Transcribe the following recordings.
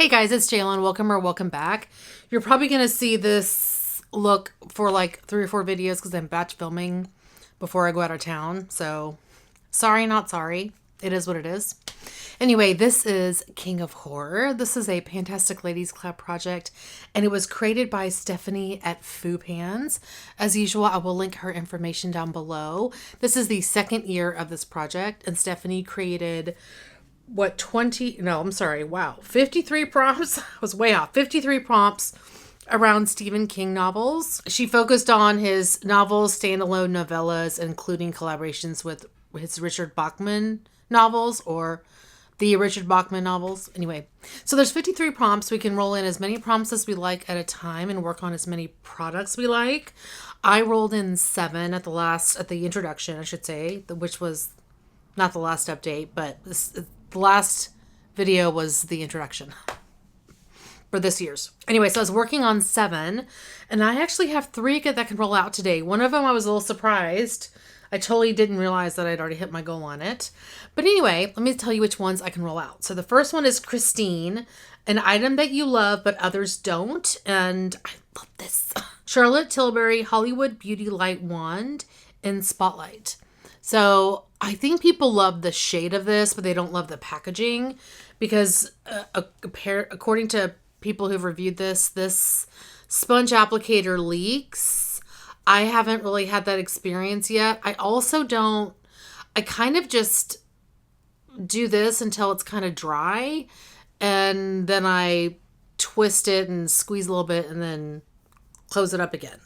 Hey guys, it's Jalen. Welcome back. You're probably going to see this look for like 3 or 4 videos because I'm batch filming before I go out of town. So sorry, not sorry. It is what it is. Anyway, this is King of Horror. This is a Pantastic Ladies Club project, and it was created by Stephanie at Foo Pans. As usual, I will link her information down below. This is the second year of this project, and Stephanie created 53 prompts. I was way off. 53 prompts around Stephen King novels. She focused on his novels, standalone novellas, including collaborations with his Richard Bachman novels or the Richard Bachman novels. Anyway, so there's 53 prompts. We can roll in as many prompts as we like at a time and work on as many products we like. I rolled in 7 at the introduction, I should say, which was not the last update, but the last video was the introduction for this year's. Anyway, so I was working on 7, and I actually have 3 that can roll out today. One of them I was a little surprised. I totally didn't realize that I'd already hit my goal on it. But anyway, let me tell you which ones I can roll out. So the first one is Christine, an item that you love but others don't. And I love this. Charlotte Tilbury Hollywood Beauty Light Wand in Spotlight. So I think people love the shade of this, but they don't love the packaging because according to people who've reviewed this sponge applicator leaks. I haven't really had that experience yet. I kind of just do this until it's kind of dry, and then I twist it and squeeze a little bit and then close it up again.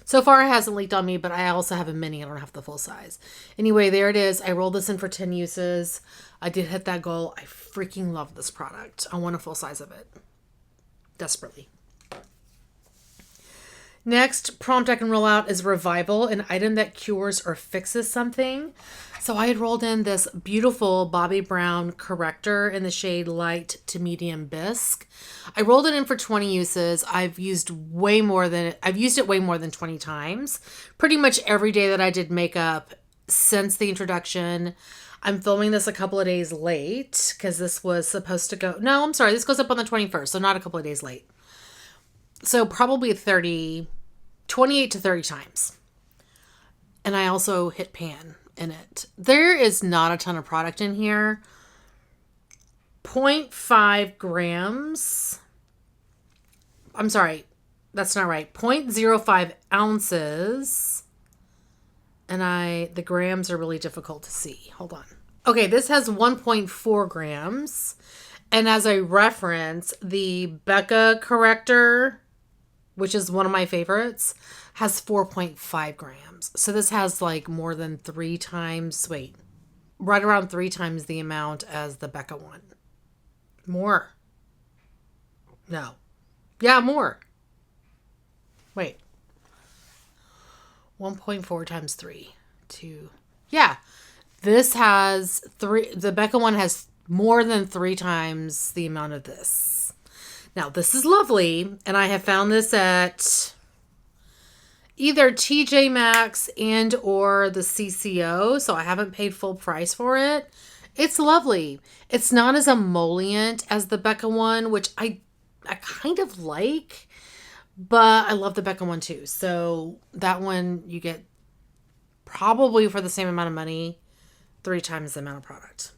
So far, it hasn't leaked on me, but I also have a mini. I don't have the full size. Anyway, there it is. I rolled this in for 10 uses. I did hit that goal. I freaking love this product. I want a full size of it. Desperately. Next prompt I can roll out is Revival, an item that cures or fixes something. So I had rolled in this beautiful Bobbi Brown Corrector in the shade Light to Medium Bisque. I rolled it in for 20 uses. I've used it way more than 20 times. Pretty much every day that I did makeup since the introduction. I'm filming this a couple of days late because this was supposed to go... No, I'm sorry. This goes up on the 21st, so not a couple of days late. So probably 28 to 30 times. And I also hit pan in it. There is not a ton of product in here. 0.5 grams. I'm sorry. That's not right. 0.05 ounces. And the grams are really difficult to see. Hold on. Okay, this has 1.4 grams. And as I reference, the Becca Corrector, which is one of my favorites, has 4.5 grams. So this has like more than 3 times, right around 3 times the amount as the Becca one. More. No. Yeah, more. 1.4 times 3. 2. Yeah. This has 3. The Becca one has more than 3 times the amount of this. Now, this is lovely, and I have found this at either TJ Maxx and or the CCO, so I haven't paid full price for it. It's lovely. It's not as emollient as the Becca one, which I kind of like, but I love the Becca one too. So that one you get probably for the same amount of money, 3 times the amount of product.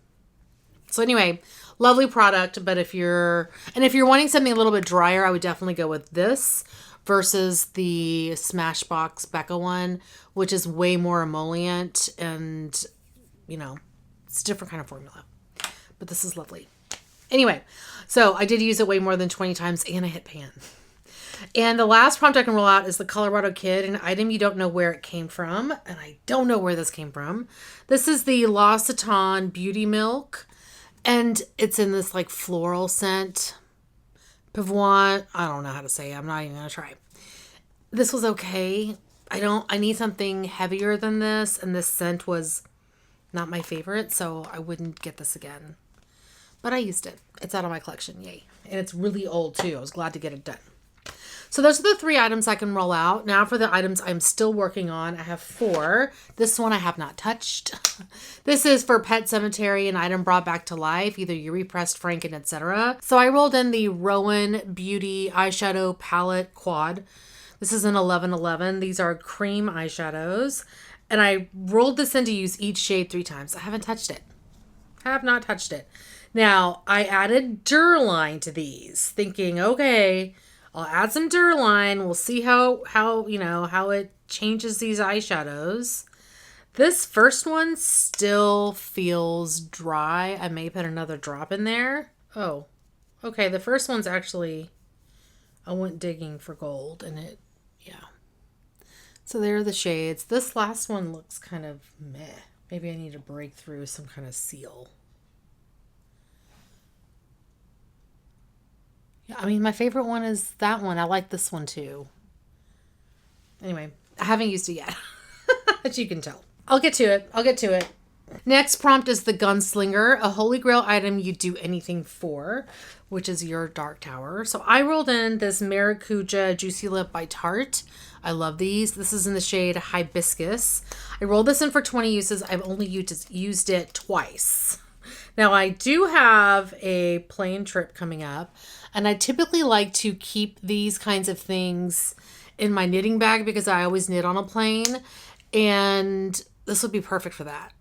So anyway, lovely product, but if you're wanting something a little bit drier, I would definitely go with this versus the Smashbox Becca one, which is way more emollient and, it's a different kind of formula. But this is lovely. Anyway, so I did use it way more than 20 times and I hit pan. And the last prompt I can roll out is the Colorado Kid, an item you don't know where it came from. And I don't know where this came from. This is the Laton Beauty Milk. And it's in this like floral scent. Pavoine. I don't know how to say it. I'm not even going to try. This was okay. I need something heavier than this. And this scent was not my favorite. So I wouldn't get this again. But I used it. It's out of my collection. Yay. And it's really old too. I was glad to get it done. So those are the 3 items I can roll out. Now for the items I'm still working on, I have 4. This one I have not touched. This is for Pet Cemetery, an item brought back to life, either you repressed, Franken, etc. So I rolled in the Rowan Beauty Eyeshadow Palette Quad. This is an 1111. These are cream eyeshadows. And I rolled this in to use each shade 3 times. I haven't touched it. Have not touched it. Now, I added Durline to these, thinking, okay, I'll add some Durline. We'll see how it changes these eyeshadows. This first one still feels dry. I may put another drop in there. Oh, okay. The first one's actually, I went digging for gold and yeah. So there are the shades. This last one looks kind of meh. Maybe I need to break through some kind of seal. Yeah, I mean, my favorite one is that one. I like this one too. Anyway, I haven't used it yet, as you can tell. I'll get to it. Next prompt is the Gunslinger, a holy grail item you do anything for, which is your Dark Tower. So I rolled in this Maracuja Juicy Lip by Tarte. I love these. This is in the shade Hibiscus. I rolled this in for 20 uses. I've only used it twice. Now I do have a plane trip coming up, and I typically like to keep these kinds of things in my knitting bag because I always knit on a plane, and this would be perfect for that.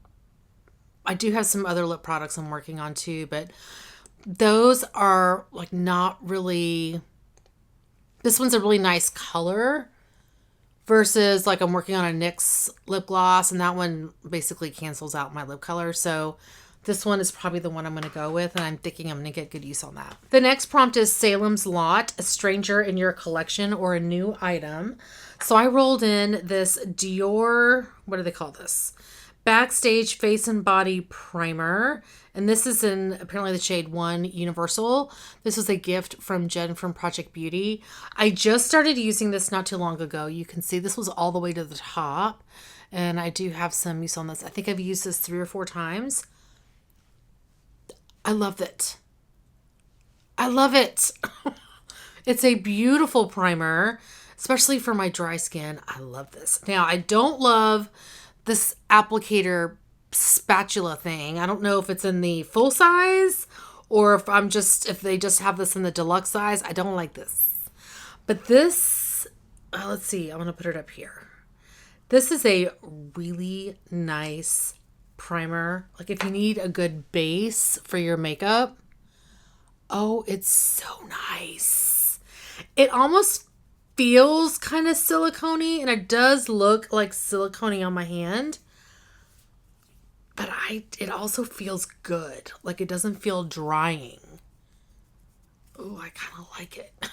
I do have some other lip products I'm working on too, but those are like not really, this one's a really nice color versus like I'm working on a NYX lip gloss and that one basically cancels out my lip color. So this one is probably the one I'm going to go with, and I'm thinking I'm going to get good use on that. The next prompt is Salem's Lot, a stranger in your collection or a new item. So I rolled in this Dior, what do they call this? Backstage Face and Body Primer. And this is in apparently the shade 1 Universal. This was a gift from Jen from Project Beauty. I just started using this not too long ago. You can see this was all the way to the top. And I do have some use on this. I think I've used this 3 or 4 times. I love it. I love it. It's a beautiful primer, especially for my dry skin. I love this. Now, I don't love this applicator spatula thing. I don't know if it's in the full size or if they just have this in the deluxe size. I don't like this. But this, let's see, I'm going to put it up here. This is a really nice primer. Like if you need a good base for your makeup. Oh, it's so nice. It almost feels kind of silicone-y, and it does look like silicone on my hand. But it also feels good. Like it doesn't feel drying. Oh, I kind of like it.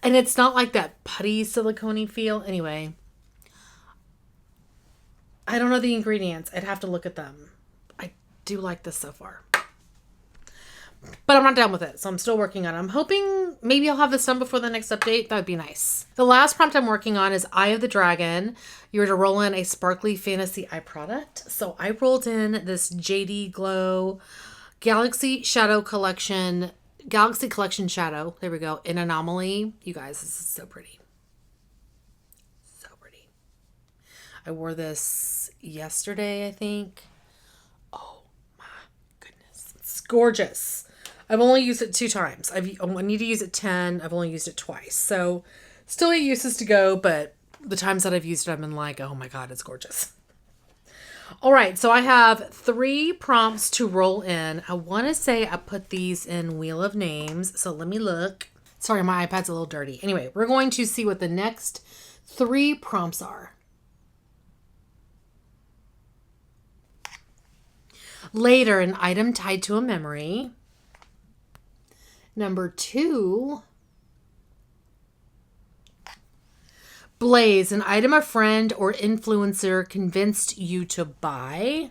And it's not like that putty silicone feel. Anyway, I don't know the ingredients. I'd have to look at them. I do like this so far. But I'm not done with it, so I'm still working on it. I'm hoping maybe I'll have this done before the next update. That would be nice. The last prompt I'm working on is Eye of the Dragon. You're to roll in a sparkly fantasy eye product. So I rolled in this JD Glow Galaxy Collection Shadow. There we go. In Anomaly. You guys, this is so pretty. So pretty. I wore this yesterday, I think. Oh my goodness. It's gorgeous. I've only used it 2 times. I need to use it 10. I've only used it twice. So still 8 uses to go, but the times that I've used it, I've been like, oh my God, it's gorgeous. All right. So I have 3 prompts to roll in. I want to say I put these in Wheel of Names. So let me look. Sorry, my iPad's a little dirty. Anyway, we're going to see what the next 3 prompts are. Later, an item tied to a memory. Number 2, Blaze, an item a friend or influencer convinced you to buy.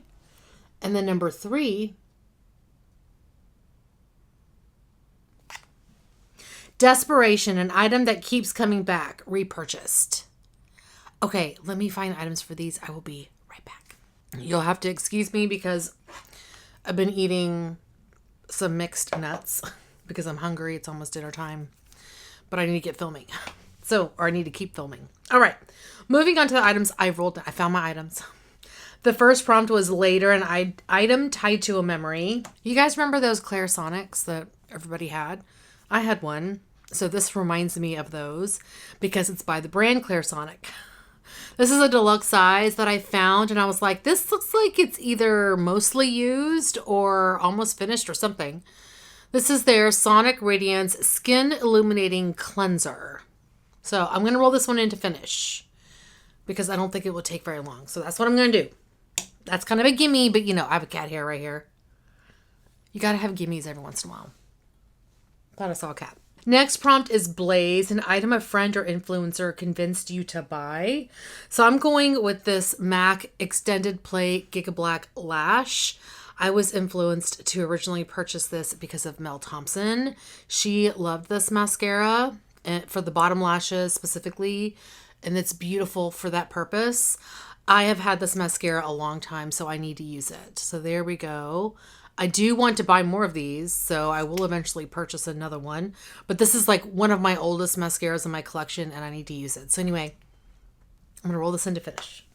And then number 3, Desperation, an item that keeps coming back, repurchased. Okay, let me find items for these. I will be right back. You'll have to excuse me because I've been eating some mixed nuts because I'm hungry. It's almost dinner time. but I need to get filming. So, or I need to keep filming. All right. Moving on to the items I found my items. The first prompt was later, an item tied to a memory. You guys remember those Clarisonics that everybody had? I had one. So this reminds me of those because it's by the brand Clarisonic. This is a deluxe size that I found, and I was like, this looks like it's either mostly used or almost finished or something. This is their Sonic Radiance Skin Illuminating Cleanser. So I'm going to roll this one into finish because I don't think it will take very long. So that's what I'm going to do. That's kind of a gimme, but you know, I have a cat hair right here. You got to have gimmies every once in a while. Thought I saw a cat. Next prompt is Blaze, an item a friend or influencer convinced you to buy. So I'm going with this MAC Extended Play Giga Black Lash. I was influenced to originally purchase this because of Mel Thompson. She loved this mascara and for the bottom lashes specifically, and it's beautiful for that purpose. I have had this mascara a long time, so I need to use it. So there we go. I do want to buy more of these, so I will eventually purchase another one. But this is like one of my oldest mascaras in my collection, and I need to use it. So anyway, I'm going to roll this into finish.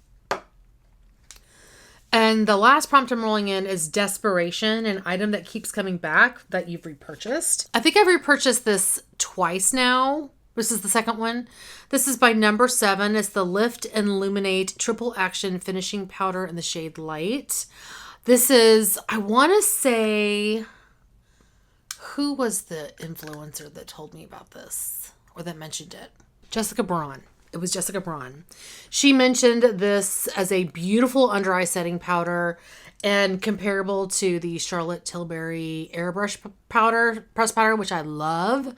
And the last prompt I'm rolling in is Desperation, an item that keeps coming back that you've repurchased. I think I've repurchased this twice now. This is the second one. This is by Number 7. It's the Lift and Illuminate Triple Action Finishing Powder in the shade Light. This is, I want to say, who was the influencer that told me about this or that mentioned it? Jessica Braun. It was Jessica Braun. She mentioned this as a beautiful under eye setting powder and comparable to the Charlotte Tilbury Airbrush press powder, which I love.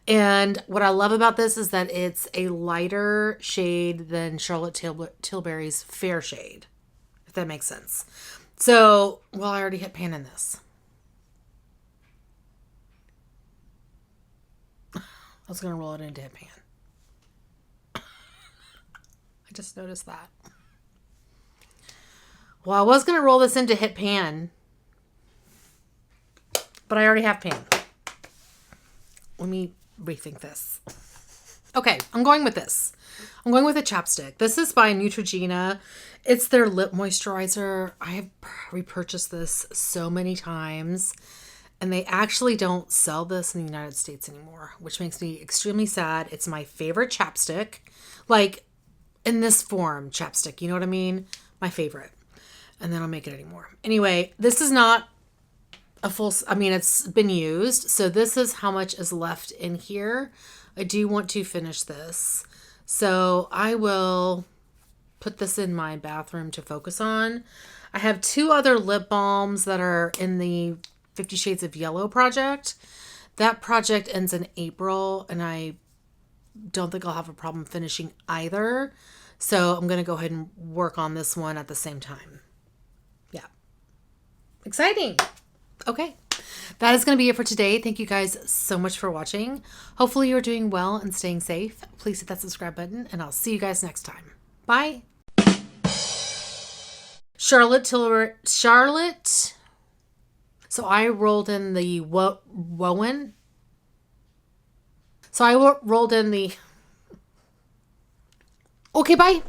And what I love about this is that it's a lighter shade than Charlotte Tilbury's Fair Shade, if that makes sense. So, well, I already hit pan in this. I was going to roll it into hit pan. I just noticed that. Well, I was going to roll this into hit pan, but I already have pan. Let me rethink this. Okay, I'm going with this. I'm going with a chapstick. This is by Neutrogena. It's their lip moisturizer. I have repurchased this so many times, and they actually don't sell this in the United States anymore, which makes me extremely sad. It's my favorite chapstick. Like, in this form, chapstick. You know what I mean? My favorite. And then I'll make it anymore. Anyway, this is not a full, I mean, it's been used. So this is how much is left in here. I do want to finish this. So I will put this in my bathroom to focus on. I have 2 other lip balms that are in the 50 Shades of Yellow project. That project ends in April, and I don't think I'll have a problem finishing either. So I'm going to go ahead and work on this one at the same time. Yeah. Exciting. Okay. That is going to be it for today. Thank you guys so much for watching. Hopefully you're doing well and staying safe. Please hit that subscribe button, and I'll see you guys next time. Bye. Charlotte. So I rolled in the Wowan. So I rolled in the... Okay, bye.